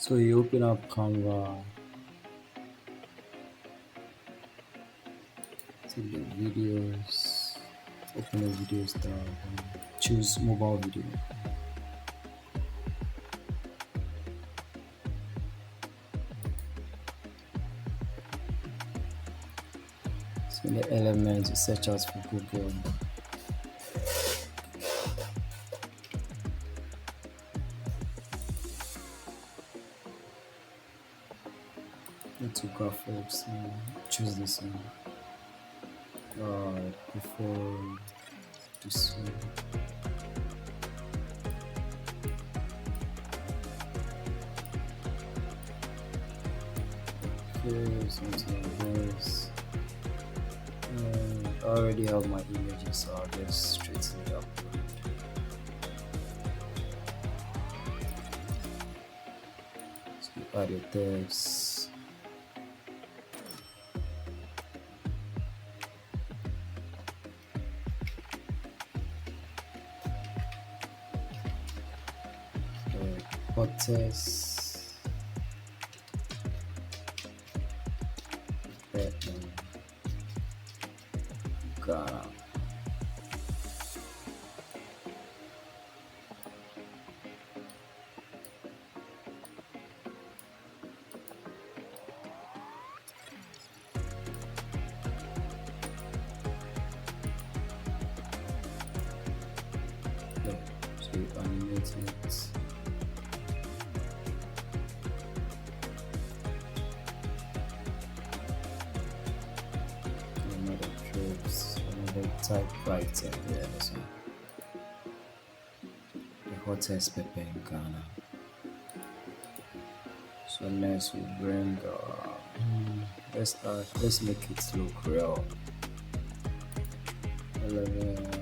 So you open up Canva, take the videos, open the videos tab, and choose mobile video. So in the elements, you search out for Google. Go to graphics and choose this one. Before this one. Okay, something like this. I already have my images, so I'll just straighten it up. So you add your text. Hot text. Ghana. So you animate it. Another trips, another typewriter. Yeah, this one. The hottest pepper in Ghana. So next we bring let's make it look real. Element.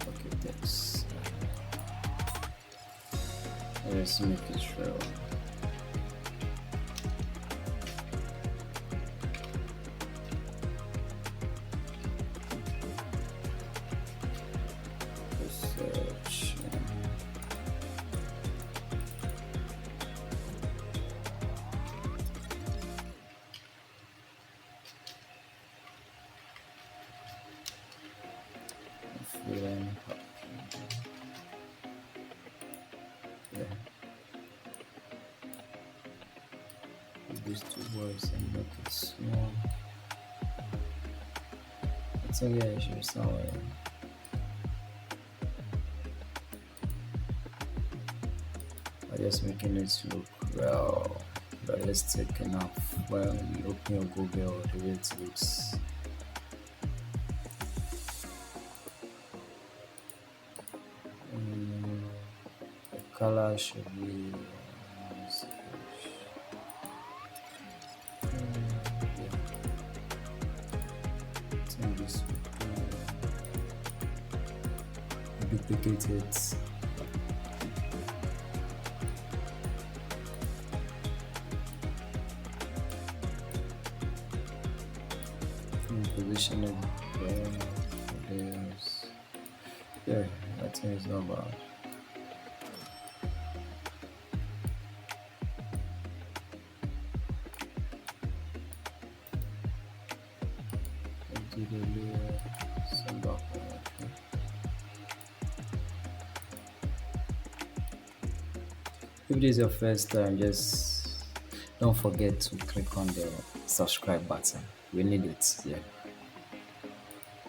Okay, this. Let's make it real. Search. Feeling happy. Yeah. These two words and make it small. I think I should somewhere. I'm just making it look real, realistic enough. When you open your Google, the way it looks. The color should be this duplicate it. Position it there. Yeah, I think it's not bad. Do the layer, send back. If this is your first time, just don't forget to click on the subscribe button. We need it, yeah.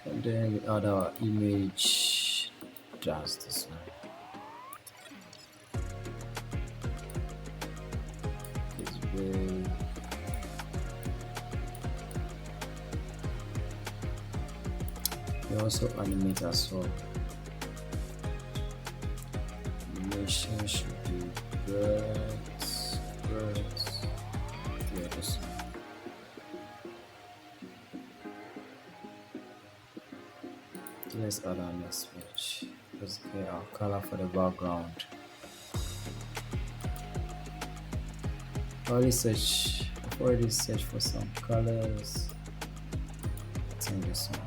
And then we add our image, just this one. It's very we also animate as well. Animation should be birds. Yeah, this one. Let's add our next page. Let's get our color for the background. I've already searched for some colors. I think this one.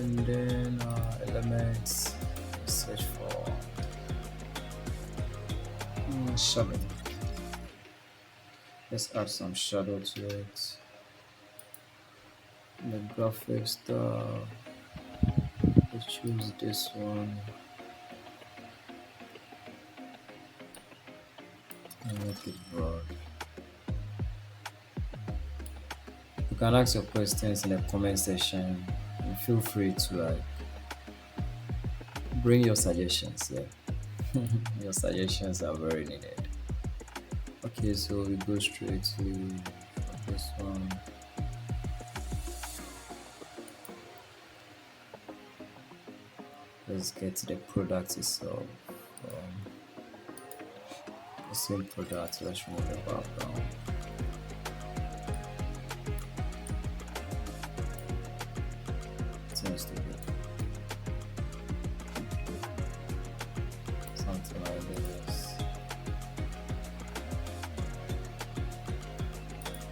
And then elements, search for shadow. Let's add some shadow to it. The graphics stuff, let's choose this one and make it broad. You can ask your questions in the comment section and feel free to bring your suggestions. Yeah. Your suggestions are very needed. Okay, so we go straight to this one. Let's get to the product itself. The same product, let's remove the background. Seems to be something like this.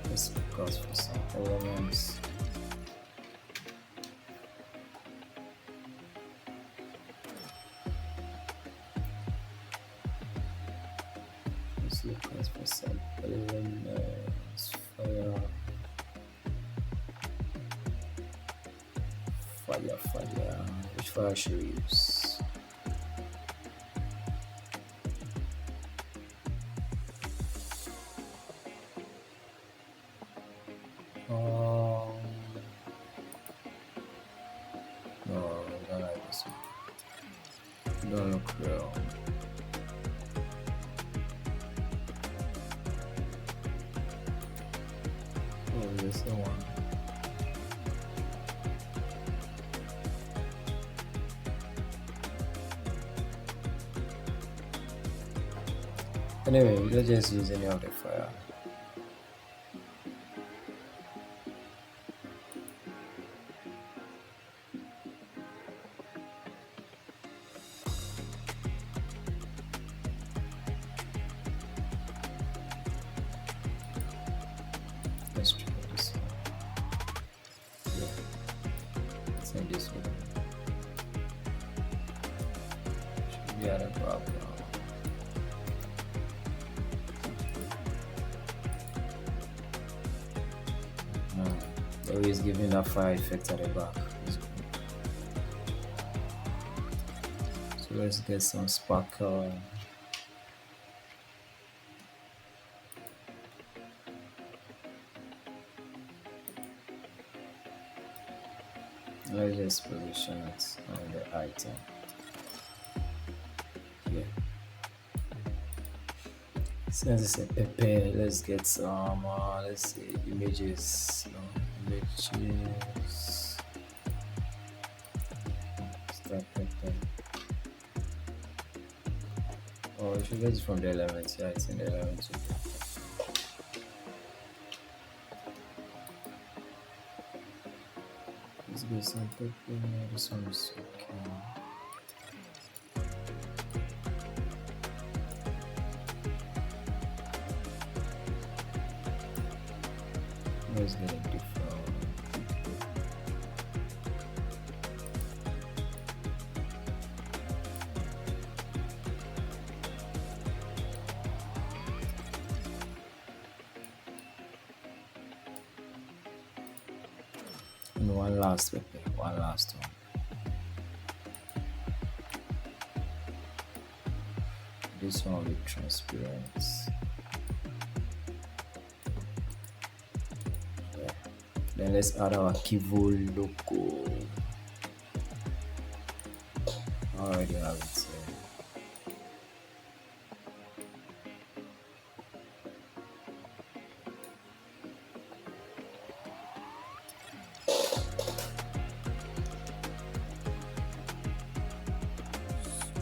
Let's focus for some elements. Let's look at for some elements. Fire. Which fire should we use? No, I don't like this one. Don't look real. Oh, there's the one. Anyway, let's just use any of the fire. Let's try this one. Yeah, let's say this one. Should be at a background. Always giving that fire effect at the back. So let's get some sparkle. Let's just position it on the item. Yeah. Since it's a pepper, let's get some let's see, images. Images. Start pepper. Oh, we should get it from the elements. Yeah, it's in the elements. Let's get some pepper. This one is okay. Let's get a different. And one last pepper, one last one. This one will be transparent. Yeah. Then let's add our Kivo logo. I already have it here.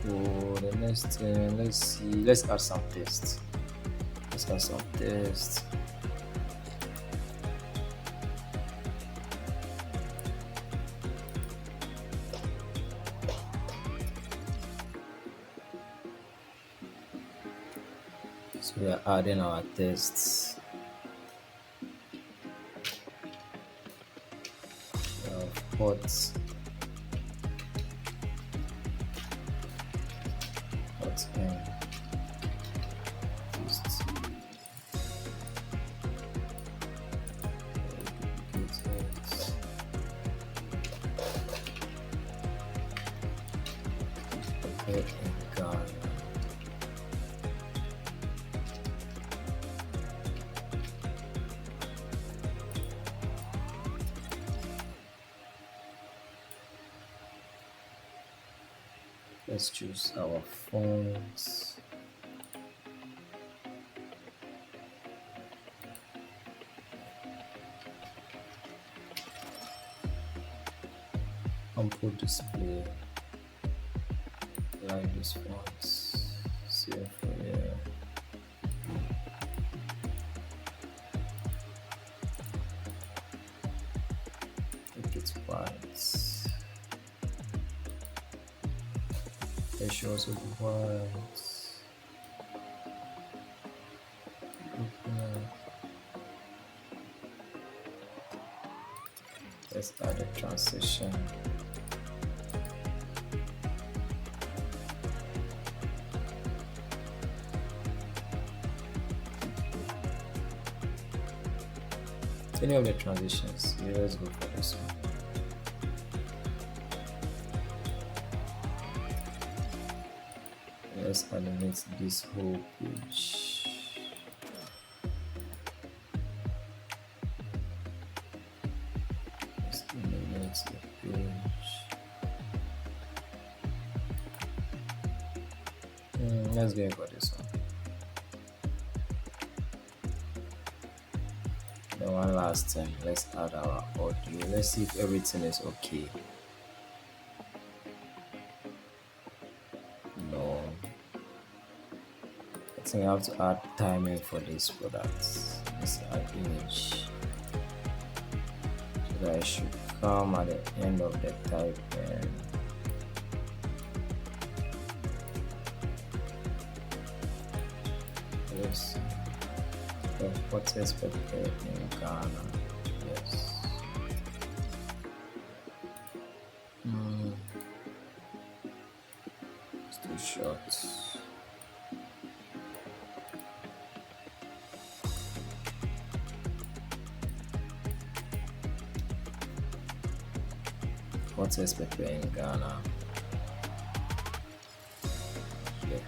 So the next thing, let's see, let's add some text. Let's add some text. So we are adding our tests. Pots. in Ghana. Let's choose our fonts. Ample display. Like this fonts. Save for here. Make it white. It should also be white. Let's add a transition. Any of the transitions, yeah, let's go for this one. Let's animate this whole page. Let's animate the page. Let's go for this one. Then one last thing, let's add our audio. Let's see if everything is okay. No, I think I have to add timing for this product. Let's add image so that it should come at the end of the typing. Yes, the hottest pepper in Ghana. Yes. It's too short. Hottest pepper in Ghana. Yeah.